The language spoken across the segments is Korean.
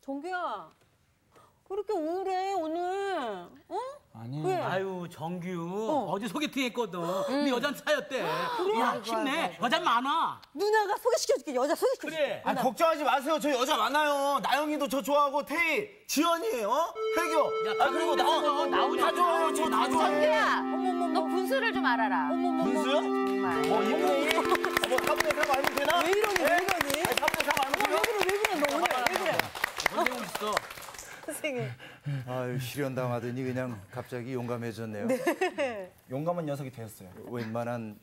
정규야, 왜 이렇게 우울해 오늘? 어? 아니. 왜? 아유 정규 어제 소개팅 했거든. 근데 여잔 차였대. 그래? 야 힘내. 여자 많아. 누나가 소개시켜줄게. 여자 소개시켜줄게. 그래. 아, 걱정하지 마세요. 저 여자 많아요. 나영이도 저 좋아하고, 태희, 지연이, 혜교. 야, 그리고 다 좋아요. 저 다 좋아해요. 정규야, 어머머머. 너 분수를 좀 알아라. 어머머머. 분수요? 정말. 뭐, 2분의 1? 뭐, 4분의 3 알면 되나? 왜 이러니? 왜 이러니? 아니, 4분의 3 알면 돼요? 왜 그래? 너 오늘 왜 그래? 선생님 있어. 선생님. 아유, 실현당하더니 그냥 갑자기 용감해졌네요. 용감한 녀석이 되었어요. 웬만한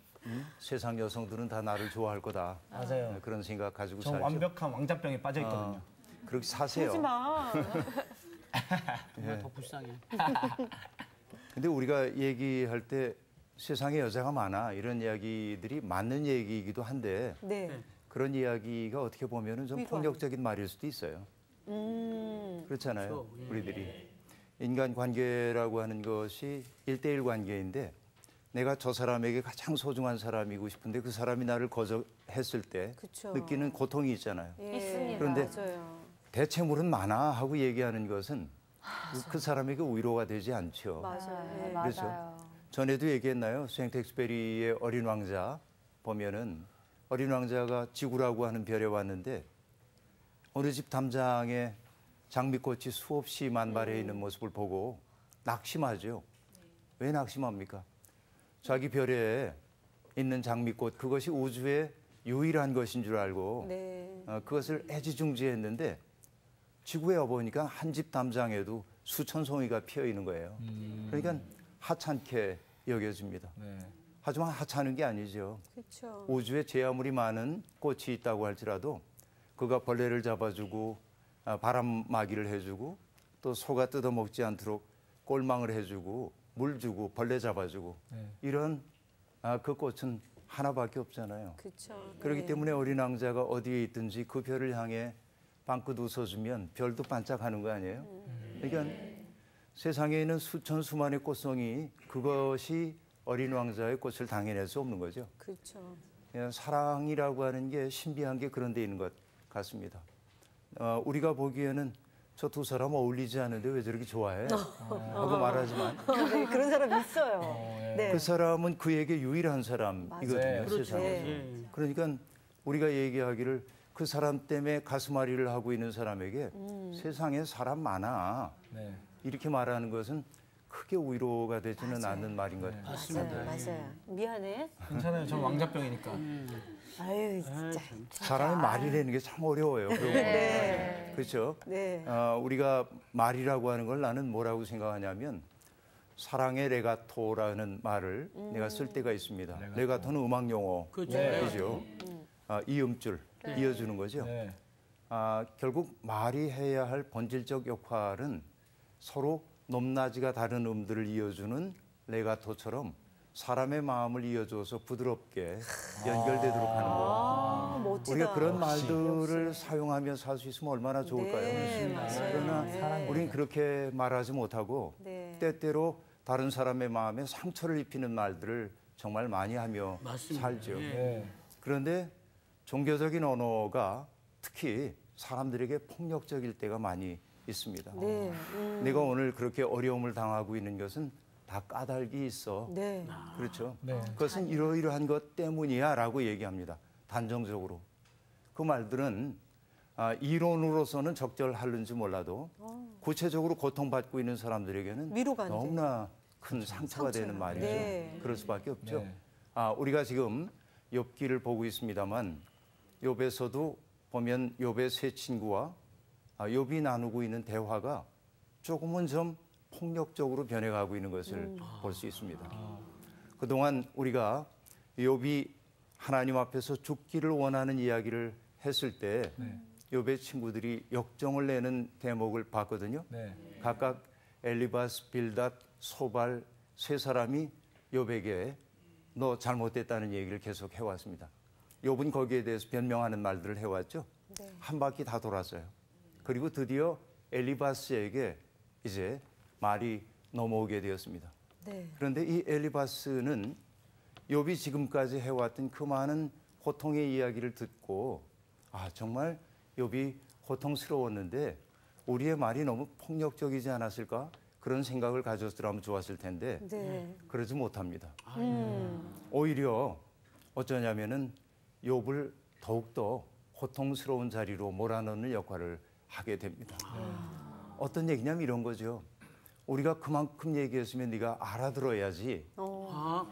세상 여성들은 다 나를 좋아할 거다. 맞아요. 그런 생각 가지고 저 살죠. 완벽한 왕자병에 빠져있거든요. 그렇게 사세요. 하지 마. 정말 더 불쌍해. 근데 우리가 얘기할 때 세상에 여자가 많아 이런 이야기들이 맞는 얘기이기도 한데 네. 그런 이야기가 어떻게 보면은 좀 위로 폭력적인 말일 수도 있어요. 그렇잖아요. 그렇죠. 예. 우리들이. 인간 관계라고 하는 것이 1대1 관계인데 내가 저 사람에게 가장 소중한 사람이고 싶은데 그 사람이 나를 거절했을 때 그쵸. 느끼는 고통이 있잖아요. 예. 있습니다. 그런데 맞아요. 대체물은 많아 하고 얘기하는 것은 그 사람에게 위로가 되지 않죠. 맞아요. 네, 예. 그렇죠. 맞아요. 전에도 얘기했나요? 세인트 엑스페리의 어린 왕자 보면은 어린 왕자가 지구라고 하는 별에 왔는데 어느 집 담장에 장미꽃이 수없이 만발해 있는 모습을 보고 낙심하죠. 왜 낙심합니까? 자기 별에 있는 장미꽃 그것이 우주의 유일한 것인 줄 알고 네. 그것을 애지중지했는데 지구에 와보니까 한 집 담장에도 수천 송이가 피어 있는 거예요. 그러니까 하찮게 여겨집니다. 네. 하지만 하찮은 게 아니죠. 그렇죠. 우주에 제 아무리 많은 꽃이 있다고 할지라도 그가 벌레를 잡아주고 바람막이를 해주고 또 소가 뜯어먹지 않도록 꼴망을 해주고 물 주고 벌레 잡아주고 네. 이런 그 꽃은 하나밖에 없잖아요. 그렇죠. 그렇기 때문에 어린 왕자가 어디에 있든지 그 별을 향해 방긋 웃어주면 별도 반짝하는 거 아니에요? 그러니까 세상에 있는 수천 수만의 꽃송이 그것이 어린 왕자의 꽃을 당해낼 수 없는 거죠. 그렇죠. 사랑이라고 하는 게 신비한 게 그런 데 있는 것 같습니다. 우리가 보기에는 저 두 사람 어울리지 않는데 왜 저렇게 좋아해? 하고 말하지만 네, 그런 사람 있어요. 네. 그 사람은 그에게 유일한 사람이거든요. 맞아요. 세상에서. 네. 그러니까 우리가 얘기하기를 그 사람 때문에 가슴앓이를 하고 있는 사람에게 세상에 사람 많아. 네. 이렇게 말하는 것은 크게 위로가 되지는 않는 말인 것 같습니다. 맞아요. 미안해. 괜찮아요. 전 왕자병이니까. 아유, 진짜. 사람이 말이라는 게 참 어려워요. 네. 그렇죠? 네. 우리가 말이라고 하는 걸 나는 뭐라고 생각하냐면 사랑의 레가토라는 말을 내가 쓸 때가 있습니다. 레가토는 음악 용어이죠. 그렇죠. 이음줄 이어주는 거죠. 네. 결국 말이 해야 할 본질적 역할은 서로 높낮이가 다른 음들을 이어주는 레가토처럼 사람의 마음을 이어줘서 부드럽게 연결되도록 하는 거예요. 멋지다. 우리가 그런 말들을 사용하며 살 수 있으면 얼마나 좋을까요? 네, 맞아요. 그러나 네. 우리는 그렇게 말하지 못하고 네. 때때로 다른 사람의 마음에 상처를 입히는 말들을 정말 많이 하며 맞습니다. 살죠. 예. 네. 그런데 종교적인 언어가 특히 사람들에게 폭력적일 때가 많이 있습니다. 네. 내가 오늘 그렇게 어려움을 당하고 있는 것은 다 까닭이 있어. 네. 그렇죠. 네. 그것은 이러이러한 것 때문이야 라고 얘기합니다. 단정적으로. 그 말들은 이론으로서는 적절할는지 몰라도 구체적으로 고통받고 있는 사람들에게는 위로가 안 돼. 너무나 큰 상처가 되는 상처요. 말이죠. 네. 그럴 수밖에 없죠. 네. 우리가 지금 욥기를 보고 있습니다만 욥에서도 보면 욥의 세 친구와 욥이 나누고 있는 대화가 조금은 좀 폭력적으로 변해가고 있는 것을 볼 수 있습니다. 그동안 우리가 욥이 하나님 앞에서 죽기를 원하는 이야기를 했을 때 욥의 친구들이 역정을 내는 대목을 봤거든요. 네. 각각 엘리바스, 빌닷, 소발 세 사람이 욥에게 너 잘못됐다는 얘기를 계속 해왔습니다. 욥은 거기에 대해서 변명하는 말들을 해왔죠. 네. 한 바퀴 다 돌았어요. 그리고 드디어 엘리바스에게 이제 말이 넘어오게 되었습니다. 네. 그런데 이 엘리바스는 욥이 지금까지 해왔던 그 많은 고통의 이야기를 듣고 정말 욥이 고통스러웠는데 우리의 말이 너무 폭력적이지 않았을까? 그런 생각을 가졌더라면 좋았을 텐데 네. 그러지 못합니다. 오히려 어쩌냐면은 욥을 더욱더 고통스러운 자리로 몰아넣는 역할을 하게 됩니다. 어떤 얘기냐면 이런 거죠. 우리가 그만큼 얘기했으면 네가 알아들어야지. 아,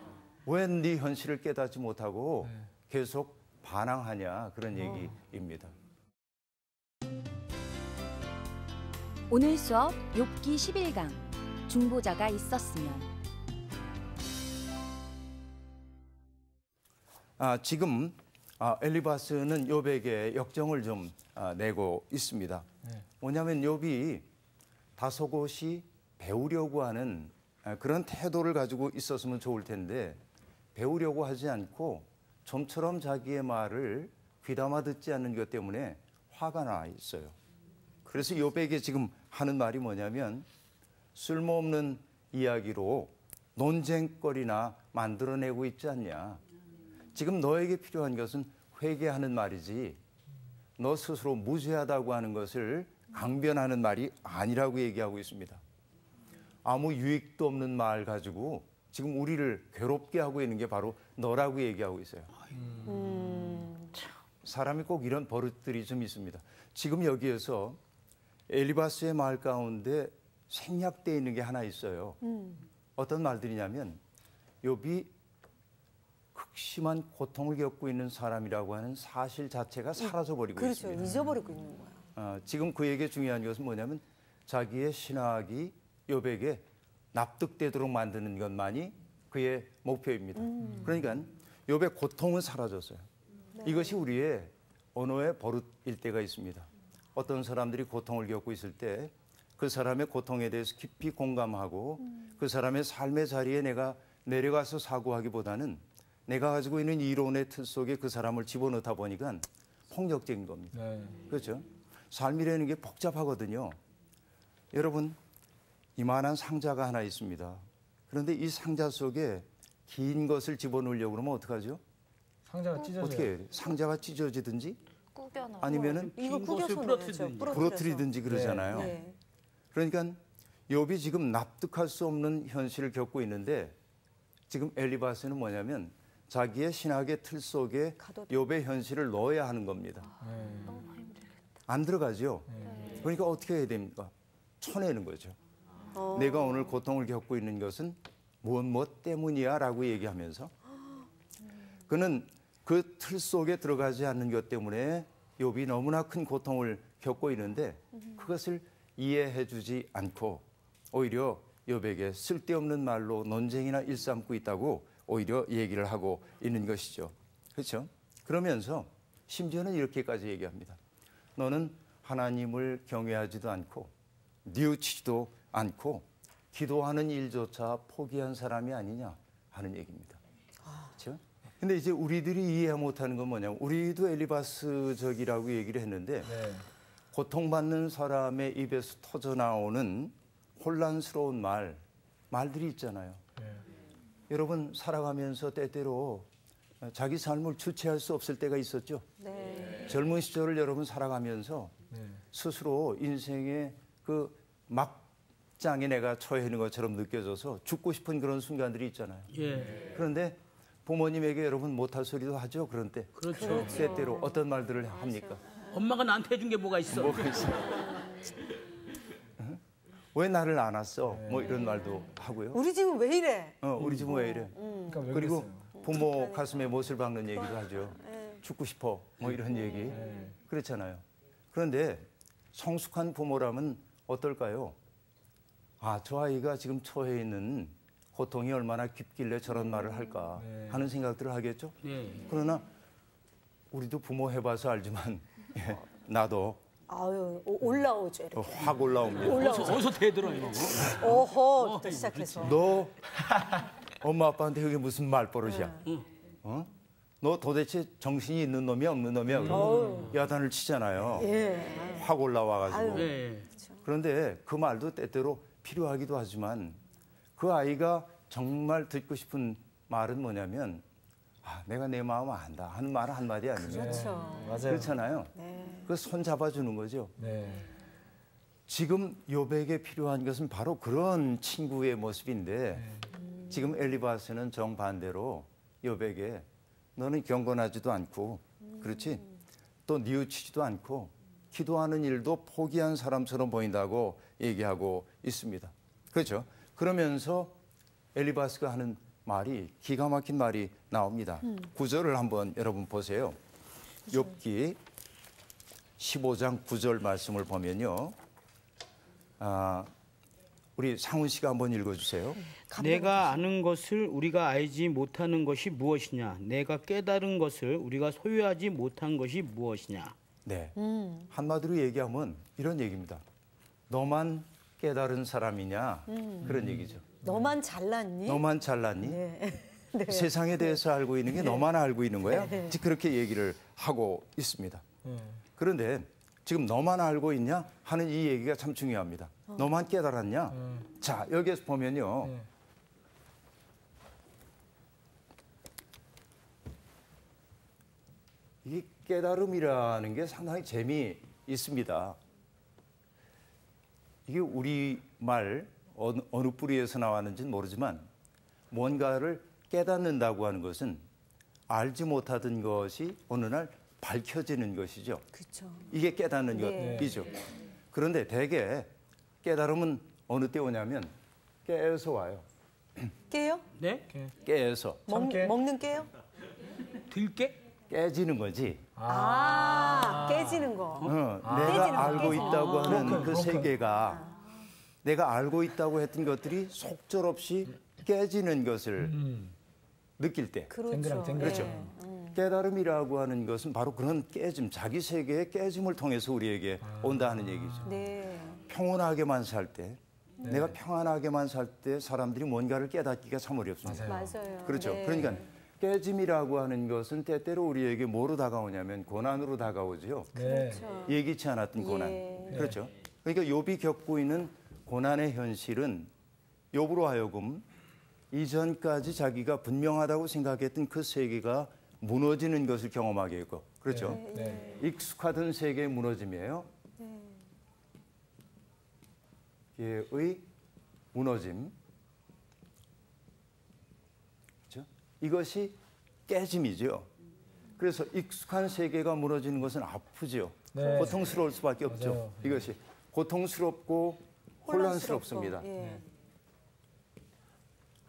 왜 네 현실을 깨닫지 못하고 계속 반항하냐 그런 얘기입니다. 오늘 수업 욥기 11강 중보자가 있었으면. 지금 엘리바스는 욥에게 역정을 좀 내고 있습니다. 뭐냐면 욥이 다소곳이 배우려고 하는 그런 태도를 가지고 있었으면 좋을 텐데 배우려고 하지 않고 좀처럼 자기의 말을 귀담아 듣지 않는 것 때문에 화가 나 있어요. 그래서 욥에게 지금 하는 말이 뭐냐면 쓸모없는 이야기로 논쟁거리나 만들어내고 있지 않냐. 지금 너에게 필요한 것은 회개하는 말이지 너 스스로 무죄하다고 하는 것을 강변하는 말이 아니라고 얘기하고 있습니다. 아무 유익도 없는 말 가지고 지금 우리를 괴롭게 하고 있는 게 바로 너라고 얘기하고 있어요. 사람이 꼭 이런 버릇들이 좀 있습니다. 지금 여기에서 엘리바스의 말 가운데 생략되어 있는 게 하나 있어요. 어떤 말들이냐면 욥이 극심한 고통을 겪고 있는 사람이라고 하는 사실 자체가 사라져버리고 그렇죠. 있습니다. 잊어버리고 있는 거야. 지금 그에게 중요한 것은 뭐냐면 자기의 신학이 욥에게 납득되도록 만드는 것만이 그의 목표입니다. 그러니까 욥의 고통은 사라졌어요. 이것이 우리의 언어의 버릇일 때가 있습니다. 어떤 사람들이 고통을 겪고 있을 때 그 사람의 고통에 대해서 깊이 공감하고 그 사람의 삶의 자리에 내가 내려가서 사고하기보다는 내가 가지고 있는 이론의 틀 속에 그 사람을 집어넣다 보니까 폭력적인 겁니다. 그렇죠? 삶이라는 게 복잡하거든요. 여러분, 이만한 상자가 하나 있습니다. 그런데 이 상자 속에 긴 것을 집어넣으려고 그러면 어떡하죠? 상자가 찢어져요. 어떻게 해요? 상자가 찢어지든지 구겨놔. 아니면은 이거 긴 것을 구겨서 부러뜨리든지. 부러뜨리든지 그러잖아요. 네. 그러니까 욥이 지금 납득할 수 없는 현실을 겪고 있는데 지금 엘리바스는 뭐냐면 자기의 신학의 틀 속에 욥의 현실을 넣어야 하는 겁니다. 너무 힘들겠다. 안 들어가죠. 그러니까 어떻게 해야 됩니까? 쳐내는 거죠. 내가 오늘 고통을 겪고 있는 것은 무엇 때문이야라고 얘기하면서 그는 그 틀 속에 들어가지 않는 것 때문에 욥이 너무나 큰 고통을 겪고 있는데 그것을 이해해주지 않고 오히려 욥에게 쓸데없는 말로 논쟁이나 일삼고 있다고 오히려 얘기를 하고 있는 것이죠. 그렇죠? 그러면서 심지어는 이렇게까지 얘기합니다. 너는 하나님을 경외하지도 않고 뉘우치지도 않고 기도하는 일조차 포기한 사람이 아니냐 하는 얘기입니다. 그렇죠? 근데 이제 우리들이 이해 못하는 건 뭐냐면 우리도 엘리바스적이라고 얘기를 했는데 고통받는 사람의 입에서 터져나오는 혼란스러운 말들이 있잖아요. 여러분 살아가면서 때때로 자기 삶을 주체할 수 없을 때가 있었죠. 네. 젊은 시절을 여러분 살아가면서 스스로 인생의 그 막장에 내가 처해 있는 것처럼 느껴져서 죽고 싶은 그런 순간들이 있잖아요. 예. 그런데 부모님에게 여러분 못할 소리도 하죠. 그런 때. 그렇죠. 때때로 어떤 말들을 합니까? 엄마가 나한테 해준 게 뭐가 있어? 뭐가 있어요? 왜 나를 안 왔어? 뭐 이런 말도 하고요. 우리 집은 왜 이래? 우리 집은 왜 이래? 그러니까 왜 그리고 그랬어요? 부모 가슴에 못을 박는 얘기도 하죠. 죽고 싶어. 뭐 이런 얘기. 그렇잖아요. 그런데 성숙한 부모라면 어떨까요? 아, 저 아이가 지금 처해 있는 고통이 얼마나 깊길래 저런 말을 할까 하는 생각들을 하겠죠. 예. 그러나 우리도 부모 해봐서 알지만 나도 아유, 올라오죠. 이렇게. 확 올라옵니다. 어디서 대들어 이거? 어허, 또 시작해서. 너 엄마 아빠한테 그게 무슨 말버릇이야? 어? 너 도대체 정신이 있는 놈이야 없는 놈이야? 그러면 야단을 치잖아요. 예. 확 올라와가지고. 예. 그런데 그 말도 때때로 필요하기도 하지만 그 아이가 정말 듣고 싶은 말은 뭐냐면 아, 내가 내 마음 안다 하는 말 한마디 아니면 그렇죠. 맞아요. 그렇잖아요. 네. 그 손 잡아주는 거죠. 네. 지금 욥에게 필요한 것은 바로 그런 친구의 모습인데 지금 엘리바스는 정반대로 욥에게 너는 경건하지도 않고 그렇지 또 뉘우치지도 않고 기도하는 일도 포기한 사람처럼 보인다고 얘기하고 있습니다. 그렇죠? 그러면서 엘리바스가 하는 말이 기가 막힌 말이 나옵니다. 구절을 한번 여러분 보세요. 욥기 15장 9절 말씀을 보면요. 우리 상훈 씨가 한번 읽어주세요. 내가 아는 것을 우리가 알지 못하는 것이 무엇이냐? 내가 깨달은 것을 우리가 소유하지 못한 것이 무엇이냐? 네. 한마디로 얘기하면 이런 얘기입니다. 너만 깨달은 사람이냐? 그런 얘기죠. 너만 잘났니? 너만 잘났니? 세상에 대해서 알고 있는 게 너만 알고 있는 거야? 그렇게 얘기를 하고 있습니다. 그런데 지금 너만 알고 있냐 하는 이 얘기가 참 중요합니다. 너만 깨달았냐? 자, 여기에서 보면요. 이 깨달음이라는 게 상당히 재미있습니다. 이게 우리말 어느 뿌리에서 나왔는지는 모르지만 뭔가를 깨닫는다고 하는 것은 알지 못하던 것이 어느 날 밝혀지는 것이죠. 그렇죠. 이게 깨닫는 네. 것이죠. 그런데 대개 깨달음은 어느 때 오냐면 깨에서 와요. 깨요? 네? 깨에서. 먹는 깨요? 들깨? 깨지는 거지. 깨지는 거. 내가 깨지는 거, 알고 깨지는 있다고 거. 하는 그 세계가 내가 알고 있다고 했던 것들이 속절없이 깨지는 것을 느낄 때. 그렇죠. 그렇죠. 깨달음이라고 하는 것은 바로 그런 깨짐, 자기 세계의 깨짐을 통해서 우리에게 온다 하는 얘기죠. 네. 평온하게만 살 때, 내가 평안하게만 살 때 사람들이 뭔가를 깨닫기가 참 어렵습니다. 맞아요. 그렇죠. 네. 그러니까 깨짐이라고 하는 것은 때때로 우리에게 뭐로 다가오냐면 고난으로 다가오죠. 그렇죠. 예기치 않았던 고난. 그렇죠. 그러니까 욥이 겪고 있는 고난의 현실은 욥으로 하여금 이전까지 자기가 분명하다고 생각했던 그 세계가 무너지는 것을 경험하게 했고, 그렇죠. 익숙하던 세계의 무너짐이에요. 의 무너짐. 그렇죠? 이것이 깨짐이죠. 그래서 익숙한 세계가 무너지는 것은 아프죠. 고통스러울 수밖에 없죠. 이것이 고통스럽고 혼란스럽습니다.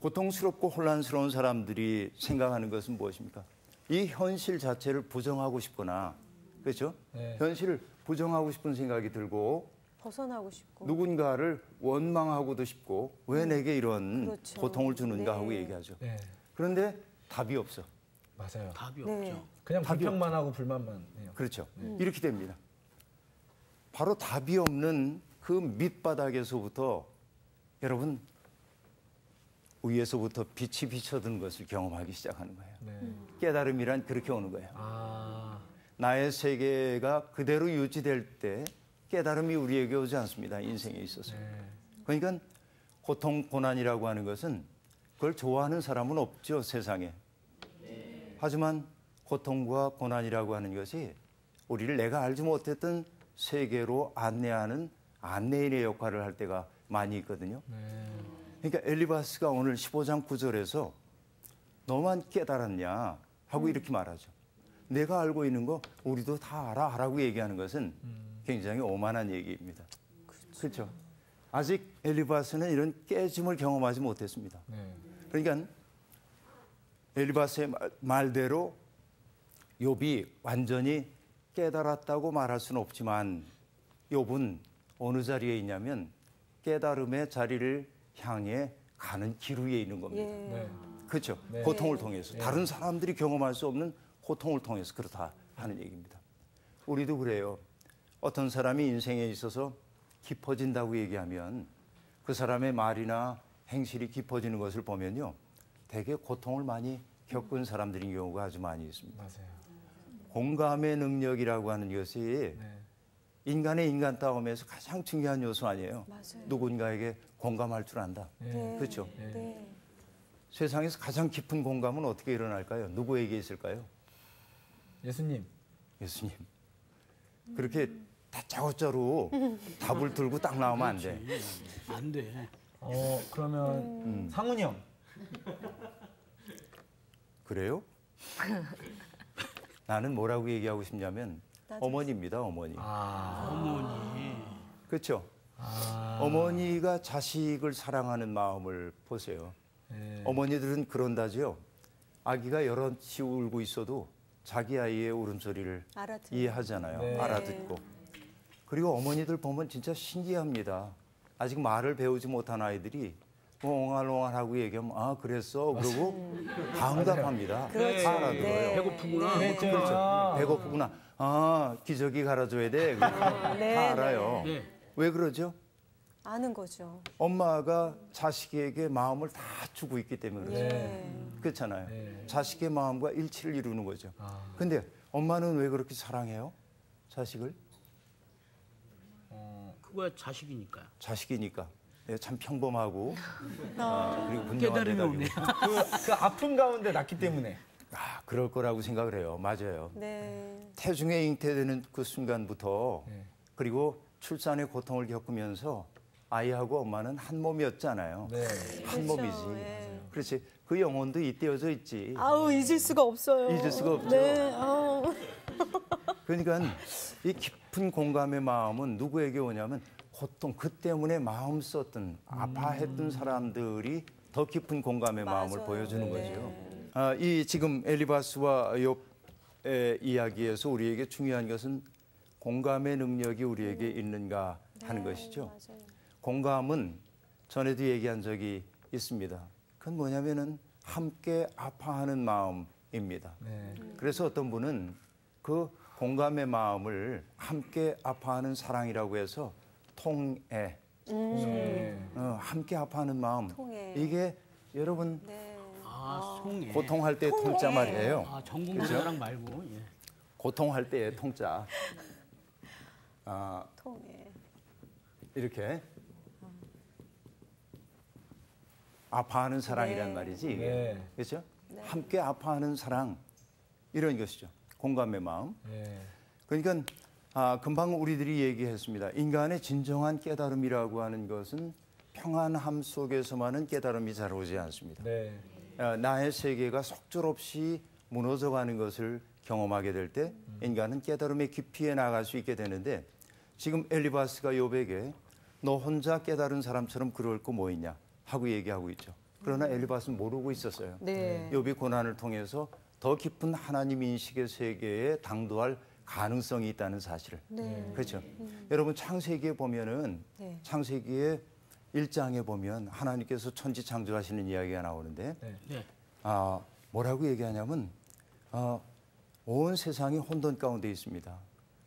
고통스럽고 혼란스러운 사람들이 생각하는 것은 무엇입니까? 이 현실 자체를 부정하고 싶거나, 그렇죠? 현실을 부정하고 싶은 생각이 들고 벗어나고 싶고. 누군가를 원망하고도 싶고 왜 내게 이런 그렇죠. 고통을 주는가 하고 얘기하죠. 그런데 답이 없어. 맞아요. 답이 네. 없죠. 그냥 불평만 하고 불만만 해요. 그렇죠. 이렇게 됩니다. 바로 답이 없는 그 밑바닥에서부터 여러분 위에서부터 빛이 비춰드는 것을 경험하기 시작하는 거예요. 깨달음이란 그렇게 오는 거예요. 나의 세계가 그대로 유지될 때 깨달음이 우리에게 오지 않습니다. 인생에 있어서. 그러니까 고통, 고난이라고 하는 것은 그걸 좋아하는 사람은 없죠, 세상에. 하지만 고통과 고난이라고 하는 것이 우리를 내가 알지 못했던 세계로 안내하는 안내인의 역할을 할 때가 많이 있거든요. 그러니까 엘리바스가 오늘 15장 9절에서 너만 깨달았냐 하고 이렇게 말하죠. 내가 알고 있는 거 우리도 다 알아 하라고 얘기하는 것은 굉장히 오만한 얘기입니다. 그렇죠. 아직 엘리바스는 이런 깨짐을 경험하지 못했습니다. 그러니까 엘리바스의 말대로 욥이 완전히 깨달았다고 말할 수는 없지만 욥은 어느 자리에 있냐면 깨달음의 자리를 향해 가는 길 위에 있는 겁니다. 그렇죠. 고통을 통해서. 다른 사람들이 경험할 수 없는 고통을 통해서 그렇다 하는 얘기입니다. 우리도 그래요. 어떤 사람이 인생에 있어서 깊어진다고 얘기하면 그 사람의 말이나 행실이 깊어지는 것을 보면요. 되게 고통을 많이 겪은 사람들인 경우가 아주 많이 있습니다. 맞아요. 공감의 능력이라고 하는 것이 인간의 인간다움에서 가장 중요한 요소 아니에요. 맞아요. 누군가에게 공감할 줄 안다. 그렇죠. 네. 세상에서 가장 깊은 공감은 어떻게 일어날까요? 누구에게 있을까요? 예수님. 예수님. 그렇게 다짜고짜로 답을 들고 딱 나오면 안 돼. 안 돼. 그러면 상훈이 형. 그래요? 나는 뭐라고 얘기하고 싶냐면 어머니입니다, 어머니. 어머니. 그렇죠? 어머니가 자식을 사랑하는 마음을 보세요. 네. 어머니들은 그런다지요. 아기가 여럿이 울고 있어도 자기 아이의 울음소리를 알아듣는. 이해하잖아요. 네. 알아듣고. 그리고 어머니들 보면 진짜 신기합니다. 아직 말을 배우지 못한 아이들이 뭐 옹알옹알하고 얘기하면 아 그랬어 그러고 다 응답합니다. 그렇죠. 다 알아들어요. 네. 배고프구나. 네. 그렇죠. 배고프구나. 아 기저귀 갈아줘야 돼. 다 네, 알아요. 네. 왜 그러죠? 아는 거죠. 엄마가 자식에게 마음을 다 주고 있기 때문에 그렇죠. 예. 그렇잖아요. 네. 자식의 마음과 일치를 이루는 거죠. 근데 엄마는 왜 그렇게 사랑해요? 자식을? 그거야 자식이니까요. 자식이니까. 네, 참 평범하고 그리고 분명한 깨달음이 대답이고. 오네요. 그 아픔 가운데 낳기 때문에. 아, 그럴 거라고 생각을 해요. 맞아요. 네. 태중에 잉태되는 그 순간부터 네. 그리고 출산의 고통을 겪으면서 아이하고 엄마는 한 몸이었잖아요. 네. 한 그렇죠. 몸이지. 예. 그렇지. 그 영혼도 잇대어져 있지. 아우 잊을 수가 없어요. 잊을 수가 없죠. 네. 아우. 그러니까 이 깊은 공감의 마음은 누구에게 오냐면 고통, 그 때문에 마음 썼던 아파했던 사람들이 더 깊은 공감의 마음을 맞아요. 보여주는 네. 거죠. 이 지금 엘리바스와 욥의 이야기에서 우리에게 중요한 것은 공감의 능력이 우리에게 있는가 하는 것이죠. 맞아요. 공감은 전에도 얘기한 적이 있습니다. 그건 뭐냐면은 함께 아파하는 마음입니다. 네. 그래서 어떤 분은 그 공감의 마음을 함께 아파하는 사랑이라고 해서 통애, 네. 함께 아파하는 마음. 통애. 이게 여러분 네. 아, 송해. 고통할 때 통자 말이에요. 아, 전공자랑 말고. 예. 고통할 때의 통자. 통해. 이렇게 아파하는 사랑이란 네. 말이지. 이게. 네. 그렇죠? 함께 아파하는 사랑 이런 것이죠. 공감의 마음. 네. 그러니까 금방 우리들이 얘기했습니다. 인간의 진정한 깨달음이라고 하는 것은 평안함 속에서만은 깨달음이 잘 오지 않습니다. 네. 나의 세계가 속절없이 무너져가는 것을 경험하게 될 때 인간은 깨달음의 깊이에 나갈 수 있게 되는데 지금 엘리바스가 욥에게 너 혼자 깨달은 사람처럼 그럴 거 뭐 있냐 하고 얘기하고 있죠. 그러나 엘리바스는 모르고 있었어요. 네. 욥이 고난을 통해서 더 깊은 하나님 인식의 세계에 당도할 가능성이 있다는 사실을. 네. 그렇죠. 여러분 창세기에 보면은 네. 창세기의 1장에 보면 하나님께서 천지 창조하시는 이야기가 나오는데 네. 뭐라고 얘기하냐면 온 세상이 혼돈 가운데 있습니다.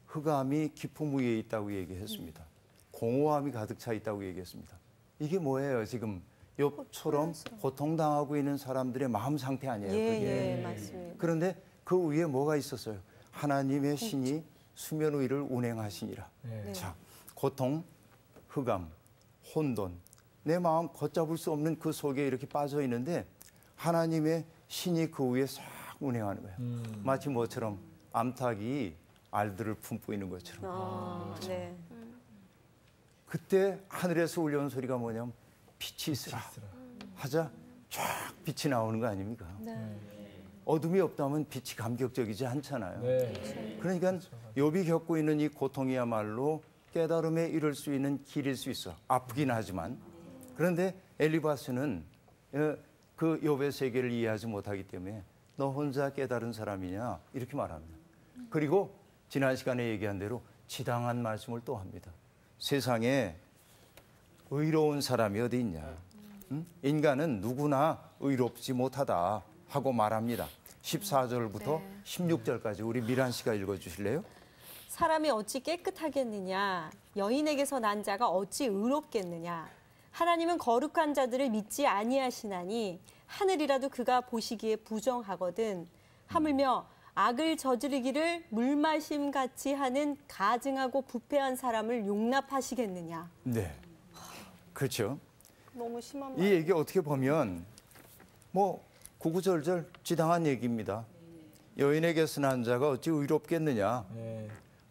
흑암이 깊음 위에 있다고 얘기했습니다. 공허함이 가득 차 있다고 얘기했습니다. 이게 뭐예요? 지금 욥처럼 고통당하고 있는 사람들의 마음 상태 아니에요? 그게. 예, 맞습니다. 그런데 그 위에 뭐가 있었어요? 하나님의 신이 수면 위를 운행하시니라. 네. 자, 고통, 흑암, 혼돈, 내 마음 걷잡을 수 없는 그 속에 이렇게 빠져 있는데 하나님의 신이 그 위에 싹 운행하는 거예요. 마치 뭐처럼 암탉이 알들을 품고 있는 것처럼. 네. 그때 하늘에서 울려온 소리가 뭐냐면 빛이 있으라 하자 쫙 빛이 나오는 거 아닙니까? 어둠이 없다면 빛이 감격적이지 않잖아요. 네. 그러니까 욥이 겪고 있는 이 고통이야말로 깨달음에 이를 수 있는 길일 수 있어. 아프긴 하지만. 그런데 엘리바스는 그 욥의 세계를 이해하지 못하기 때문에 너 혼자 깨달은 사람이냐 이렇게 말합니다. 그리고 지난 시간에 얘기한 대로 지당한 말씀을 또 합니다. 세상에 의로운 사람이 어디 있냐. 인간은 누구나 의롭지 못하다 하고 말합니다. 14절부터 16절까지 우리 미란 씨가 읽어주실래요? 사람이 어찌 깨끗하겠느냐? 여인에게서 난 자가 어찌 의롭겠느냐? 하나님은 거룩한 자들을 믿지 아니하시나니 하늘이라도 그가 보시기에 부정하거든. 하물며 악을 저지르기를 물마심 같이 하는 가증하고 부패한 사람을 용납하시겠느냐? 네. 그렇죠. 너무 심한 이 얘기 어떻게 보면 뭐 구구절절 지당한 얘기입니다. 여인에게서 난 자가 어찌 의롭겠느냐. 네.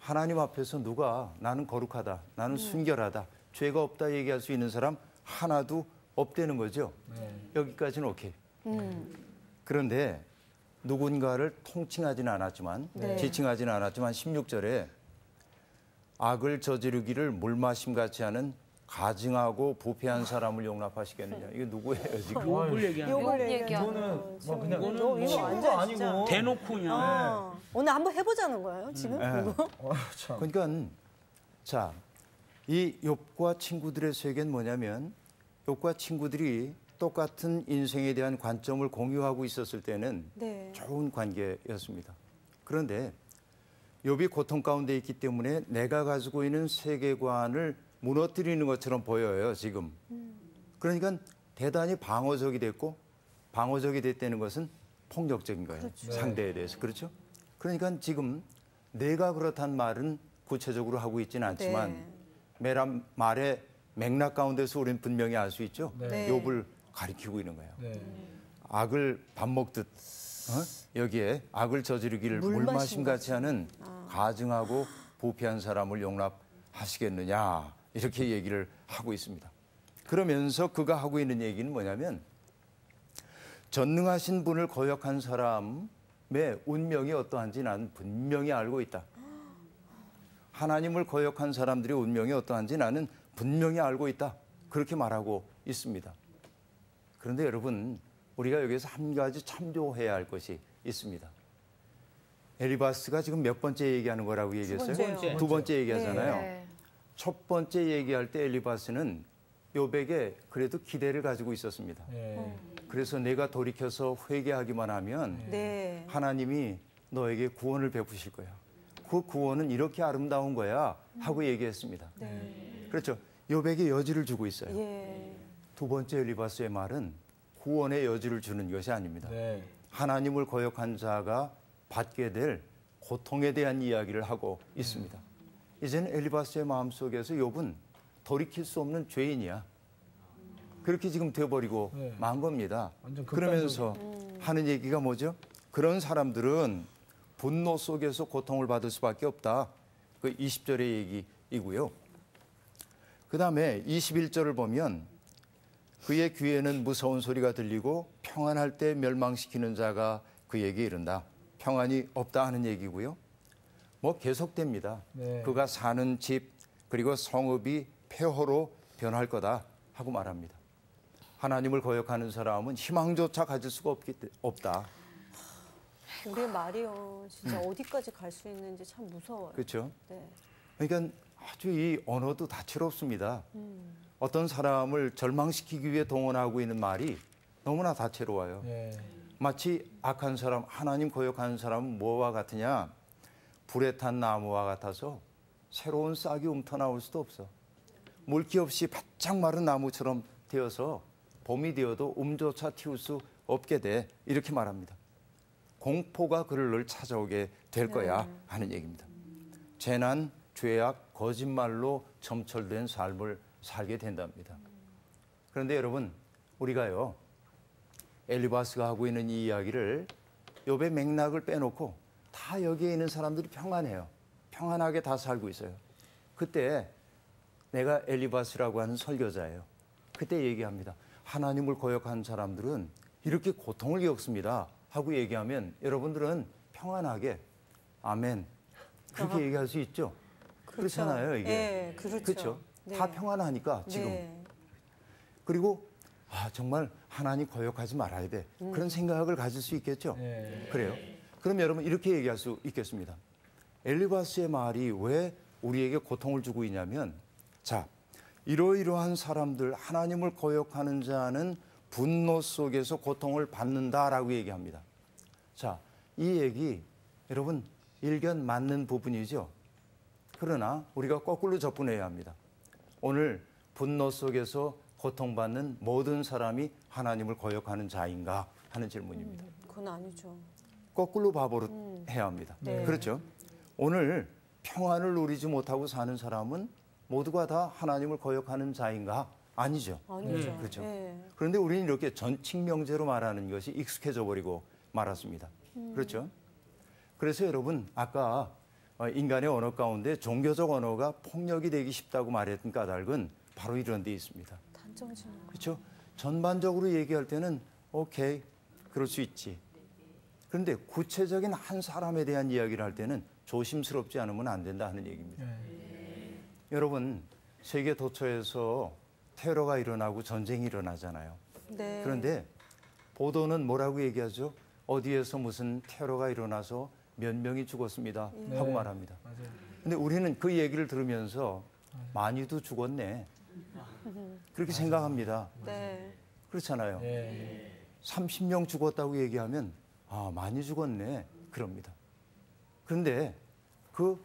하나님 앞에서 누가 나는 거룩하다, 나는 순결하다, 죄가 없다 얘기할 수 있는 사람 하나도 없다는 거죠. 여기까지는 오케이. 그런데 누군가를 통칭하지는 않았지만, 지칭하지는 않았지만 16절에 악을 저지르기를 물마심 같이 하는 가증하고 부패한 사람을 용납하시겠느냐. 이거 누구예요 지금? 욕을 얘기하는 거. 욕 얘기하는 이거는 뭐 그냥 이거 친구가 완전 진짜. 아니고. 대놓고 그냥. 오늘 한번 해보자는 거예요 지금 네. 이거? 참. 그러니까 자, 이 욥과 친구들의 세계는 뭐냐면 욥과 친구들이 똑같은 인생에 대한 관점을 공유하고 있었을 때는 네. 좋은 관계였습니다. 그런데 욥이 고통 가운데 있기 때문에 내가 가지고 있는 세계관을 무너뜨리는 것처럼 보여요, 지금. 그러니까 대단히 방어적이 됐고 방어적이 됐다는 것은 폭력적인 거예요. 그렇죠. 상대에 대해서. 그렇죠? 그러니까 지금 내가 그렇단 말은 구체적으로 하고 있지는 않지만 말의 맥락 가운데서 우리는 분명히 알 수 있죠. 네. 욥을 가리키고 있는 거예요. 네. 악을 밥 먹듯 여기에 악을 저지르기를 물마심 같이 하는 가증하고 부패한 사람을 용납하시겠느냐 이렇게 얘기를 하고 있습니다. 그러면서 그가 하고 있는 얘기는 뭐냐면 전능하신 분을 거역한 사람의 운명이 어떠한지 나는 분명히 알고 있다. 하나님을 거역한 사람들의 운명이 어떠한지 나는 분명히 알고 있다. 그렇게 말하고 있습니다. 그런데 여러분, 우리가 여기서 한 가지 참조해야 할 것이 있습니다. 엘리바스가 지금 몇 번째 얘기하는 거라고 얘기했어요? 번째요. 두 번째 얘기하잖아요. 네. 첫 번째 얘기할 때 엘리바스는 욥에게 그래도 기대를 가지고 있었습니다. 네. 그래서 내가 돌이켜서 회개하기만 하면 네. 하나님이 너에게 구원을 베푸실 거야. 그 구원은 이렇게 아름다운 거야 하고 얘기했습니다. 그렇죠. 욥에게 여지를 주고 있어요. 예. 두 번째 엘리바스의 말은 구원의 여지를 주는 것이 아닙니다. 네. 하나님을 거역한 자가 받게 될 고통에 대한 이야기를 하고 있습니다. 이제는 엘리바스의 마음속에서 욥은 돌이킬 수 없는 죄인이야. 그렇게 지금 돼버리고 네. 만 겁니다. 완전 그러면서 하는 얘기가 뭐죠? 그런 사람들은 분노 속에서 고통을 받을 수밖에 없다. 그 20절의 얘기이고요. 그 다음에 21절을 보면 그의 귀에는 무서운 소리가 들리고 평안할 때 멸망시키는 자가 그에게 이른다. 평안이 없다 하는 얘기고요. 뭐 계속됩니다. 네. 그가 사는 집 그리고 성읍이 폐허로 변할 거다 하고 말합니다. 하나님을 거역하는 사람은 희망조차 가질 수가 없다. 우리의 말이요 진짜 어디까지 갈 수 있는지 참 무서워요. 그렇죠? 네. 그러니까 아주 이 언어도 다채롭습니다. 어떤 사람을 절망시키기 위해 동원하고 있는 말이 너무나 다채로워요. 네. 마치 악한 사람, 하나님 거역하는 사람은 뭐와 같으냐? 불에 탄 나무와 같아서 새로운 싹이 움터나올 수도 없어. 물기 없이 바짝 마른 나무처럼 되어서 봄이 되어도 움조차 틔울 수 없게 돼. 이렇게 말합니다. 공포가 그를 늘 찾아오게 될 거야 하는 얘기입니다. 재난, 죄악, 거짓말로 점철된 삶을 살게 된답니다. 그런데 여러분, 우리가요 엘리바스가 하고 있는 이 이야기를 욥의 맥락을 빼놓고 다 여기에 있는 사람들이 평안해요. 평안하게 다 살고 있어요. 그때 내가 엘리바스라고 하는 설교자예요. 그때 얘기합니다. 하나님을 거역한 사람들은 이렇게 고통을 겪습니다 하고 얘기하면 여러분들은 평안하게 아멘 그렇게 얘기할 수 있죠. 그렇잖아요 이게. 네, 그렇죠. 그렇죠. 네. 다 평안하니까 지금. 네. 그리고 정말 하나님 거역하지 말아야 돼. 그런 생각을 가질 수 있겠죠. 네. 그래요. 그럼 여러분 이렇게 얘기할 수 있겠습니다. 엘리바스의 말이 왜 우리에게 고통을 주고 있냐면 자, 이러이러한 사람들 하나님을 거역하는 자는 분노 속에서 고통을 받는다라고 얘기합니다. 자, 이 얘기 여러분 일견 맞는 부분이죠. 그러나 우리가 거꾸로 접근해야 합니다. 오늘 분노 속에서 고통받는 모든 사람이 하나님을 거역하는 자인가 하는 질문입니다. 그건 아니죠. 거꾸로 바보로 해야 합니다. 네. 그렇죠. 오늘 평안을 누리지 못하고 사는 사람은 모두가 다 하나님을 거역하는 자인가? 아니죠. 아니죠. 그렇죠. 네. 그런데 우리는 이렇게 전칭명제로 말하는 것이 익숙해져 버리고 말았습니다. 그렇죠. 그래서 여러분 아까 인간의 언어 가운데 종교적 언어가 폭력이 되기 쉽다고 말했던 까닭은 바로 이런 데 있습니다. 단정지어. 그렇죠? 전반적으로 얘기할 때는 오케이, 그럴 수 있지. 그런데 구체적인 한 사람에 대한 이야기를 할 때는 조심스럽지 않으면 안 된다 하는 얘기입니다. 여러분, 세계 도처에서 테러가 일어나고 전쟁이 일어나잖아요. 네. 그런데 보도는 뭐라고 얘기하죠? 어디에서 무슨 테러가 일어나서 몇 명이 죽었습니다 하고 말합니다. 근데 우리는 그 얘기를 들으면서 많이도 죽었네, 그렇게 생각합니다. 네. 그렇잖아요. 30명 죽었다고 얘기하면 아, 많이 죽었네, 그럽니다. 그런데 그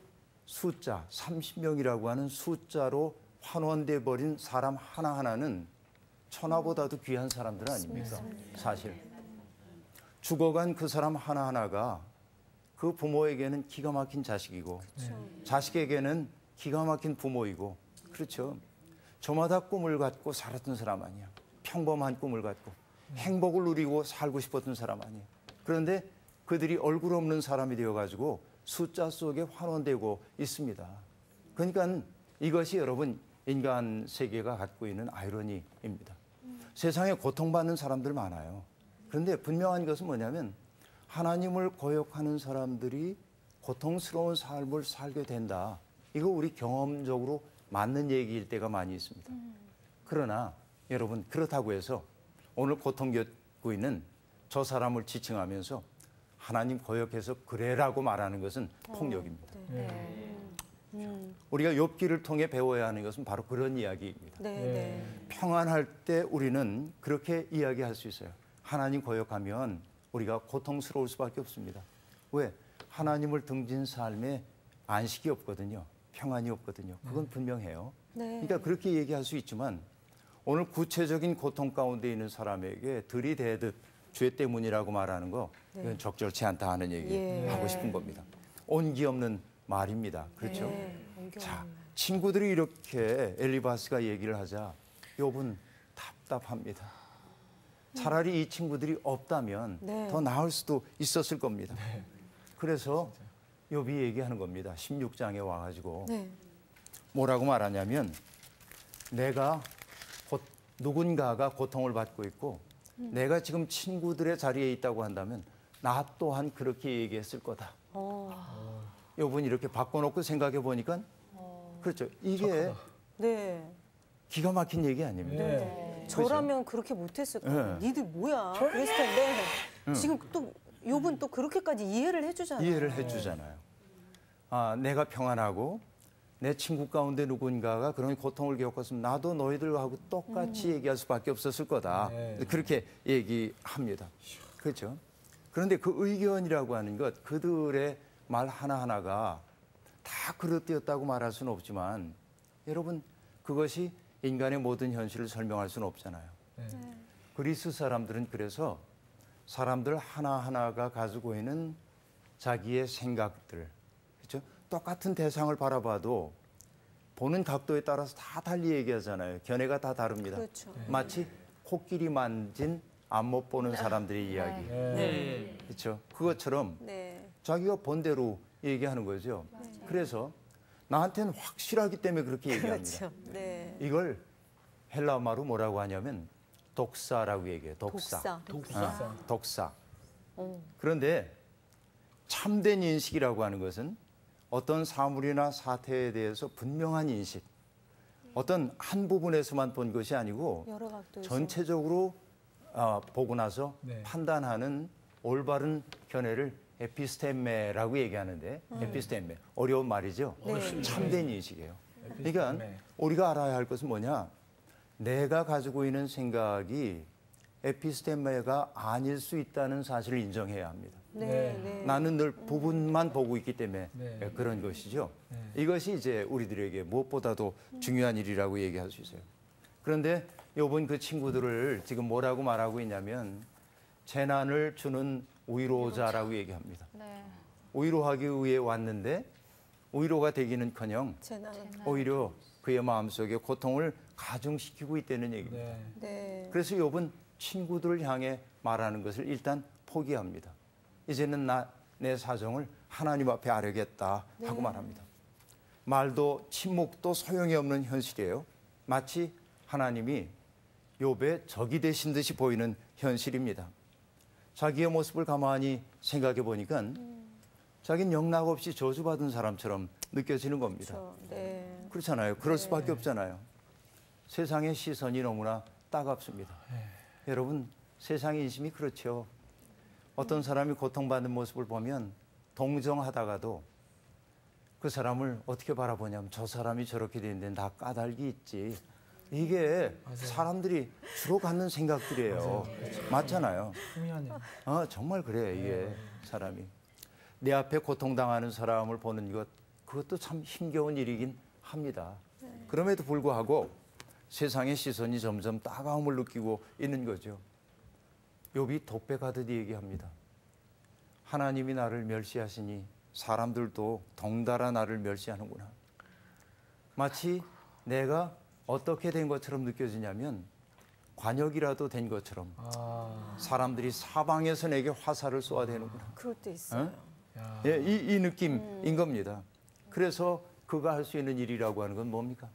숫자 30명이라고 하는 숫자로 환원돼 버린 사람 하나하나는 천하보다도 귀한 사람들 아닙니까? 사실 죽어간 그 사람 하나하나가 그 부모에게는 기가 막힌 자식이고 자식에게는 기가 막힌 부모이고, 그렇죠. 저마다 꿈을 갖고 살았던 사람 아니야. 평범한 꿈을 갖고 행복을 누리고 살고 싶었던 사람 아니에요. 그런데 그들이 얼굴 없는 사람이 되어가지고 숫자 속에 환원되고 있습니다. 그러니까 이것이 여러분 인간 세계가 갖고 있는 아이러니입니다. 세상에 고통받는 사람들 많아요. 그런데 분명한 것은 뭐냐면 하나님을 거역하는 사람들이 고통스러운 삶을 살게 된다. 이거 우리 경험적으로 맞는 얘기일 때가 많이 있습니다. 그러나 여러분, 그렇다고 해서 오늘 고통 겪고 있는 저 사람을 지칭하면서 하나님 거역해서 그래라고 말하는 것은 폭력입니다. 우리가 욥기를 통해 배워야 하는 것은 바로 그런 이야기입니다. 네. 평안할 때 우리는 그렇게 이야기할 수 있어요. 하나님 거역하면 우리가 고통스러울 수밖에 없습니다. 왜? 하나님을 등진 삶에 안식이 없거든요. 평안이 없거든요. 그건 분명해요. 네. 그러니까 그렇게 얘기할 수 있지만 오늘 구체적인 고통 가운데 있는 사람에게 들이대듯 죄 때문이라고 말하는 거, 이건 적절치 않다 하는 얘기 하고 싶은 겁니다. 온기 없는 말입니다. 그렇죠? 자, 친구들이 이렇게 엘리바스가 얘기를 하자 욥은 답답합니다. 차라리 이 친구들이 없다면 더 나을 수도 있었을 겁니다. 그래서 욥이 얘기하는 겁니다. 16장에 와가지고 뭐라고 말하냐면 내가 누군가가 고통을 받고 있고 내가 지금 친구들의 자리에 있다고 한다면 나 또한 그렇게 얘기했을 거다. 욥은 이렇게 바꿔놓고 생각해 보니까 그렇죠. 이게 기가 막힌 얘기 아닙니까? 저라면 그렇게 못했을 거야. 니들 뭐야? 그랬을 텐데 지금 또 욥은 또 그렇게까지 이해를 해주잖아요. 이해를 해주잖아요. 아, 내가 평안하고 내 친구 가운데 누군가가 그런 고통을 겪었으면 나도 너희들하고 똑같이 얘기할 수밖에 없었을 거다. 그렇게 얘기합니다. 그렇죠? 그런데 그 의견이라고 하는 것, 그들의 말 하나하나가 다 그릇되었다고 말할 수는 없지만 여러분, 그것이 인간의 모든 현실을 설명할 수는 없잖아요. 그리스 사람들은 그래서 사람들 하나하나가 가지고 있는 자기의 생각들, 그렇죠? 똑같은 대상을 바라봐도 보는 각도에 따라서 다 달리 얘기하잖아요. 견해가 다 다릅니다. 그렇죠. 마치 코끼리 만진 안못 보는 사람들의 이야기. 그렇죠? 그것처럼 자기가 본 대로 얘기하는 거죠. 그래서 나한테는 확실하기 때문에 그렇게 얘기합니다. 그렇죠. 이걸 헬라어로 뭐라고 하냐면 독사라고 얘기해요. 독사. 독사. 그런데 참된 인식이라고 하는 것은 어떤 사물이나 사태에 대해서 분명한 인식, 어떤 한 부분에서만 본 것이 아니고 여러 각도에서. 전체적으로 보고 나서 판단하는 올바른 견해를 에피스테메라고 얘기하는데 에피스테메, 어려운 말이죠. 참된 인식이에요. 그러니까 우리가 알아야 할 것은 뭐냐? 내가 가지고 있는 생각이 에피스테메가 아닐 수 있다는 사실을 인정해야 합니다. 나는 늘 부분만 보고 있기 때문에 그런 것이죠. 이것이 이제 우리들에게 무엇보다도 중요한 일이라고 얘기할 수 있어요. 그런데 욥은 그 친구들을 지금 뭐라고 말하고 있냐면 재난을 주는 위로자라고 얘기합니다. 위로하기 위해 왔는데 위로가 되기는커녕 오히려 그의 마음속에 고통을 가중시키고 있다는 얘기입니다. 그래서 욥은 친구들을 향해 말하는 것을 일단 포기합니다. 이제는 내 사정을 하나님 앞에 아뢰겠다 하고 말합니다. 말도 침묵도 소용이 없는 현실이에요. 마치 하나님이 욥의 적이 되신 듯이 보이는 현실입니다. 자기의 모습을 가만히 생각해 보니까 자기는 영락 없이 저주받은 사람처럼 느껴지는 겁니다. 그렇죠. 네. 그렇잖아요. 그럴 수밖에 없잖아요. 세상의 시선이 너무나 따갑습니다. 여러분, 세상의 인심이 그렇죠. 어떤 사람이 고통받는 모습을 보면 동정하다가도 그 사람을 어떻게 바라보냐면 저 사람이 저렇게 되는데 나 까닭이 있지. 이게 사람들이 주로 갖는 생각들이에요. 맞잖아요. 희미하네요. 정말 그래 이게 사람이. 내 앞에 고통당하는 사람을 보는 것, 그것도 참 힘겨운 일이긴 합니다. 그럼에도 불구하고 세상의 시선이 점점 따가움을 느끼고 있는 거죠. 욥이 독백하듯 얘기합니다. 하나님이 나를 멸시하시니 사람들도 덩달아 나를 멸시하는구나. 마치 내가 어떻게 된 것처럼 느껴지냐면 관역이라도 된 것처럼 사람들이 사방에서 내게 화살을 쏘아대는구나. 그럴 때 있어요. 예, 이 느낌인 겁니다. 그래서 그가 할 수 있는 일이라고 하는 건 뭡니까?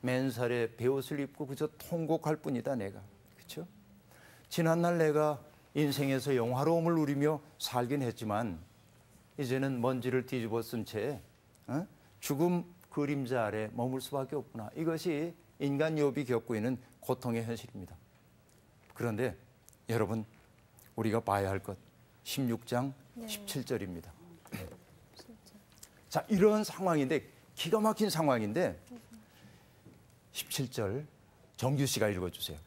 맨살에 베옷을 입고 그저 통곡할 뿐이다 내가. 그렇죠? 지난날 내가 인생에서 영화로움을 누리며 살긴 했지만 이제는 먼지를 뒤집어 쓴 채 죽음 그림자 아래 머물 수밖에 없구나. 이것이 인간 욥이 겪고 있는 고통의 현실입니다. 그런데 여러분, 우리가 봐야 할 것 16장 17절입니다. 자, 이런 상황인데, 기가 막힌 상황인데 17절 정규 씨가 읽어주세요.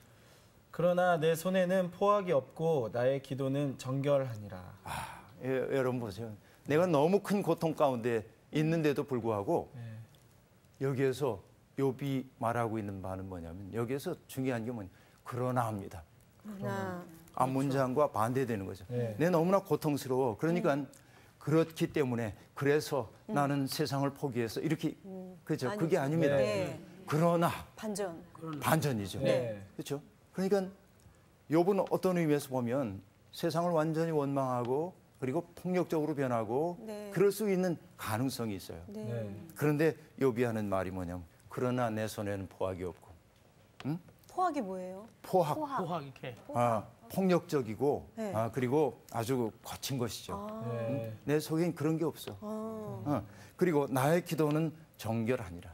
그러나 내 손에는 포악이 없고 나의 기도는 정결하니라. 여러분 보세요. 내가 너무 큰 고통 가운데 있는데도 불구하고 여기에서 욥이 말하고 있는 바는 뭐냐면 여기에서 중요한 게 뭐냐. 그러나 합니다. 앞문장과 반대되는 거죠. 내 너무나 고통스러워. 그러니까 그렇기 때문에 그래서 나는 세상을 포기해서 이렇게 그렇죠. 아니죠. 그게 아닙니다. 네. 그러나 반전이죠. 네. 그렇죠. 그러니까 욥은 어떤 의미에서 보면 세상을 완전히 원망하고 그리고 폭력적으로 변하고 그럴 수 있는 가능성이 있어요. 그런데 욥이 하는 말이 뭐냐면 그러나 내 손에는 포악이 없고. 포악이 뭐예요? 포악. 포악 이렇게. 폭력적이고 네. 그리고 아주 거친 것이죠. 내 속엔 그런 게 없어. 그리고 나의 기도는 정결하니라.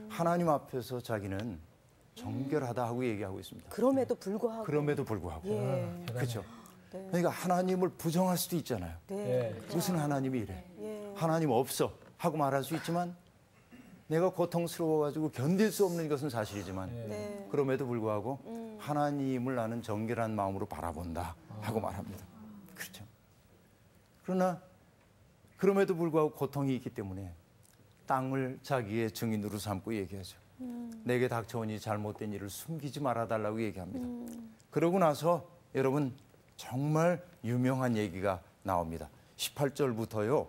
하나님 앞에서 자기는 정결하다 하고 얘기하고 있습니다. 그럼에도 불구하고. 예. 그렇죠. 그러니까 하나님을 부정할 수도 있잖아요. 무슨 하나님이 이래. 하나님 없어 하고 말할 수 있지만 내가 고통스러워가지고 견딜 수 없는 것은 사실이지만 그럼에도 불구하고 하나님을 나는 정결한 마음으로 바라본다 하고 말합니다. 그렇죠. 그러나 그럼에도 불구하고 고통이 있기 때문에 땅을 자기의 증인으로 삼고 얘기하죠. 내게 닥쳐온 이 잘못된 일을 숨기지 말아달라고 얘기합니다. 그러고 나서 여러분 정말 유명한 얘기가 나옵니다. 18절부터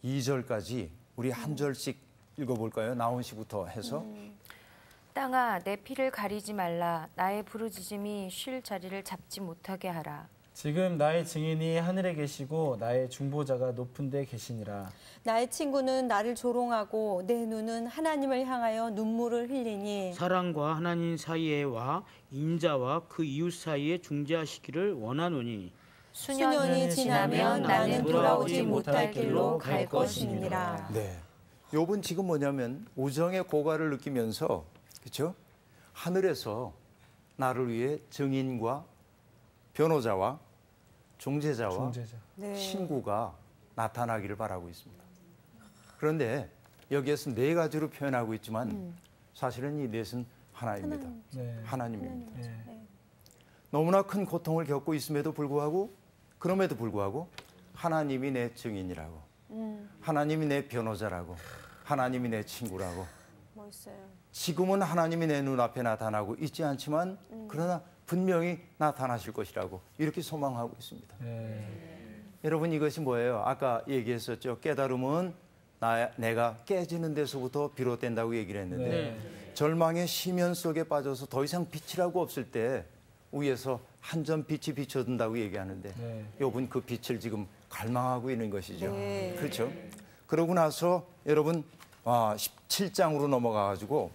22절까지 우리 한 절씩 읽어볼까요? 나온 시부터 해서. 땅아 내 피를 가리지 말라. 나의 부르짖음이 쉴 자리를 잡지 못하게 하라. 지금 나의 증인이 하늘에 계시고 나의 중보자가 높은 데 계시니라. 나의 친구는 나를 조롱하고 내 눈은 하나님을 향하여 눈물을 흘리니 사랑과 하나님 사이에와 인자와 그 이웃 사이에 중재하시기를 원하노니 수년이 지나면 나는 돌아오지 못할 길로 갈 것이니라. 네. 욥은 지금 뭐냐면 우정의 고갈을 느끼면서 그렇죠? 하늘에서 나를 위해 증인과 변호자와 중재자와 친구가 나타나기를 바라고 있습니다. 그런데 여기에서 네 가지로 표현하고 있지만 사실은 이 넷은 하나입니다. 하나님입니다. 너무나 큰 고통을 겪고 있음에도 불구하고 그럼에도 불구하고 하나님이 내 증인이라고 하나님이 내 변호자라고 하나님이 내 친구라고 멋있어요. 지금은 하나님이 내 눈앞에 나타나고 있지 않지만 그러나 분명히 나타나실 것이라고 이렇게 소망하고 있습니다. 여러분 이것이 뭐예요? 아까 얘기했었죠. 깨달음은 내가 깨지는 데서부터 비롯된다고 얘기를 했는데 절망의 심연 속에 빠져서 더 이상 빛이라고 없을 때 위에서 한 점 빛이 비춰든다고 얘기하는데 네. 욥은 그 빛을 지금 갈망하고 있는 것이죠. 네. 그렇죠? 그러고 나서 여러분 17장으로 넘어가가지고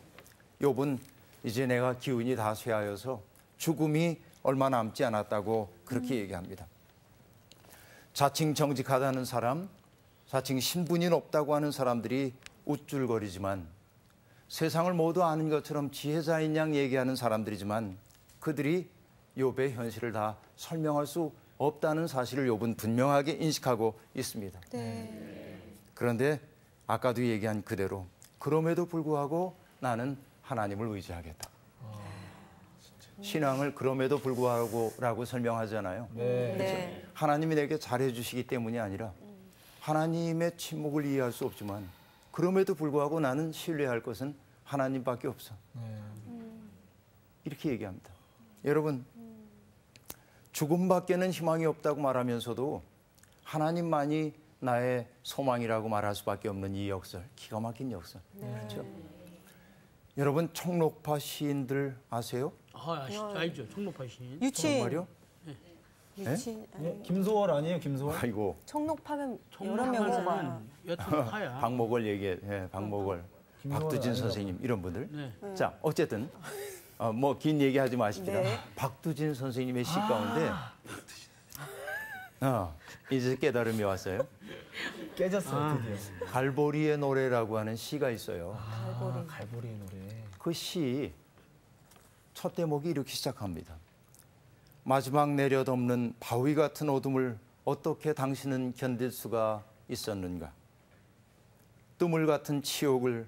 욥은 이제 내가 기운이 다 쇠하여서 죽음이 얼마 남지 않았다고 그렇게 얘기합니다. 자칭 정직하다는 사람, 자칭 신분이 높다고 하는 사람들이 우쭐거리지만 세상을 모두 아는 것처럼 지혜자인 양 얘기하는 사람들이지만 그들이 욥의 현실을 다 설명할 수 없다는 사실을 욥은 분명하게 인식하고 있습니다. 네. 그런데 아까도 얘기한 그대로 그럼에도 불구하고 나는 하나님을 의지하겠다. 신앙을 그럼에도 불구하고라고 설명하잖아요. 네. 하나님이 내게 잘해주시기 때문이 아니라 하나님의 침묵을 이해할 수 없지만 그럼에도 불구하고 나는 신뢰할 것은 하나님밖에 없어. 이렇게 얘기합니다. 여러분, 죽음밖에는 희망이 없다고 말하면서도 하나님만이 나의 소망이라고 말할 수밖에 없는 이 역설, 기가 막힌 역설. 그렇죠? 여러분, 총록파 시인들 아세요? 알죠. 총록파 시인. 유치인. 정말요? 유치인. 예? 김소월 아니에요, 김소월? 아이고, 청록파면 여러 명이잖아. 여튼 파야. 박목월 박목월, 박두진 선생님 이런 분들. 네. 자, 어쨌든 뭐 긴 얘기하지 마십시다. 네. 박두진 선생님의 시 가운데 이제 깨달음이 왔어요. 깨졌어요, 드디어. 갈보리의 노래라고 하는 시가 있어요. 갈보리의 노래. 그 시 첫 대목이 이렇게 시작합니다. 마지막 내려덮는 바위 같은 어둠을 어떻게 당신은 견딜 수가 있었는가? 뜸을 같은 치욕을,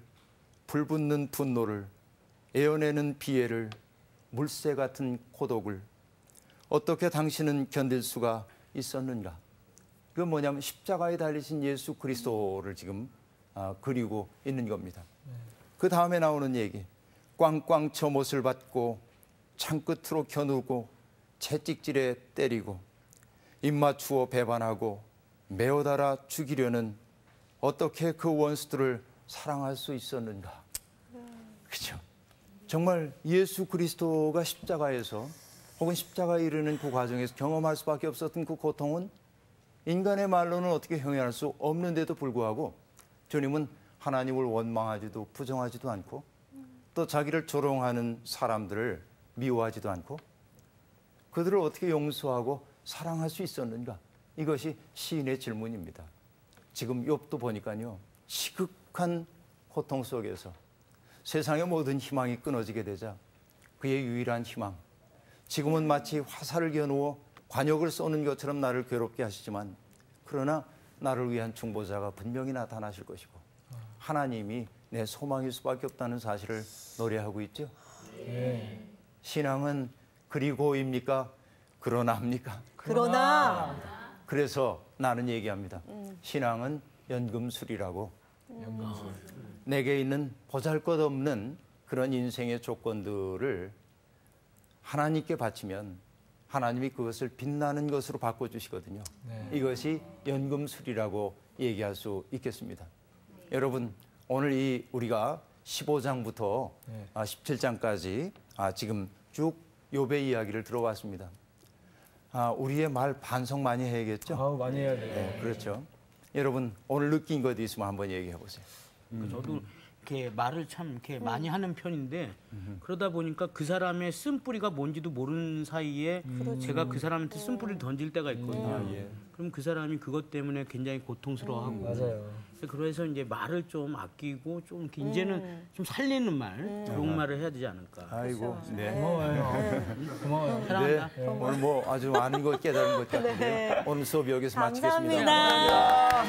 불붙는 분노를, 에어내는 비애를, 물새 같은 고독을 어떻게 당신은 견딜 수가 있었는가? 그건 뭐냐면 십자가에 달리신 예수 그리스도를 지금 그리고 있는 겁니다. 그 다음에 나오는 얘기. 꽝꽝 저 못을 받고 창끝으로 겨누고 채찍질에 때리고 입맞추어 배반하고 메어달아 죽이려는 어떻게 그 원수들을 사랑할 수 있었는가. 그렇죠? 정말 예수 그리스도가 십자가에서 혹은 십자가에 이르는 그 과정에서 경험할 수밖에 없었던 그 고통은 인간의 말로는 어떻게 형용할 수 없는데도 불구하고 주님은 하나님을 원망하지도 부정하지도 않고 또 자기를 조롱하는 사람들을 미워하지도 않고 그들을 어떻게 용서하고 사랑할 수 있었는가? 이것이 시인의 질문입니다. 지금 욥도 보니까요. 시극한 고통 속에서 세상의 모든 희망이 끊어지게 되자 그의 유일한 희망. 지금은 마치 화살을 겨누어 관역을 쏘는 것처럼 나를 괴롭게 하시지만 그러나 나를 위한 중보자가 분명히 나타나실 것이고 하나님이 내 소망일 수밖에 없다는 사실을 노래하고 있죠. 네. 신앙은 그리고입니까? 그러나입니까? 그러나. 그래서 나는 얘기합니다. 신앙은 연금술이라고. 연금술. 내게 있는 보잘것없는 그런 인생의 조건들을 하나님께 바치면 하나님이 그것을 빛나는 것으로 바꿔주시거든요. 네. 이것이 연금술이라고 얘기할 수 있겠습니다. 여러분, 오늘 우리가 15장부터 17장까지 지금 쭉 욥의 이야기를 들어봤습니다. 우리의 말 반성 많이 해야겠죠? 많이 해야 돼요. 네, 그렇죠. 여러분, 오늘 느낀 것 있으면 한번 얘기해 보세요. 저도 이렇게 말을 참 이렇게 많이 하는 편인데 그러다 보니까 그 사람의 쓴뿌리가 뭔지도 모르는 사이에 제가 그 사람한테 쓴뿌리를 던질 때가 있거든요. 그럼 그 사람이 그것 때문에 굉장히 고통스러워하고. 맞아요. 그래서 이제 말을 좀 아끼고 좀 이렇게 이제는 좀 살리는 말, 그런 말을 해야 되지 않을까. 아이고, 네. 고마워요. 고마워요. 사랑한다. 네. 오늘 뭐 아주 많은 것 깨달은 것 같은데요. 네. 오늘 수업 여기서 마치겠습니다. 감사합니다.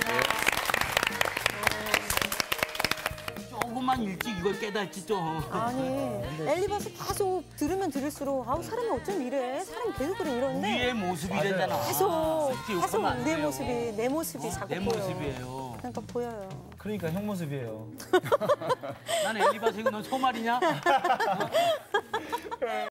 조금만 일찍 이걸 깨닫지 좀. 아니, 엘리바스 계속 들으면 들을수록 사람이 어쩜 이래? 사람이 계속 그래 이러는데 우리의 모습이래잖아. 계속 욕하면 안 우리의 돼요. 모습이 내 모습이 자꾸 내 보여. 모습이에요. 그러니까 보여요. 그러니까 형 모습이에요. 난 엘리바스고 넌 소말이냐?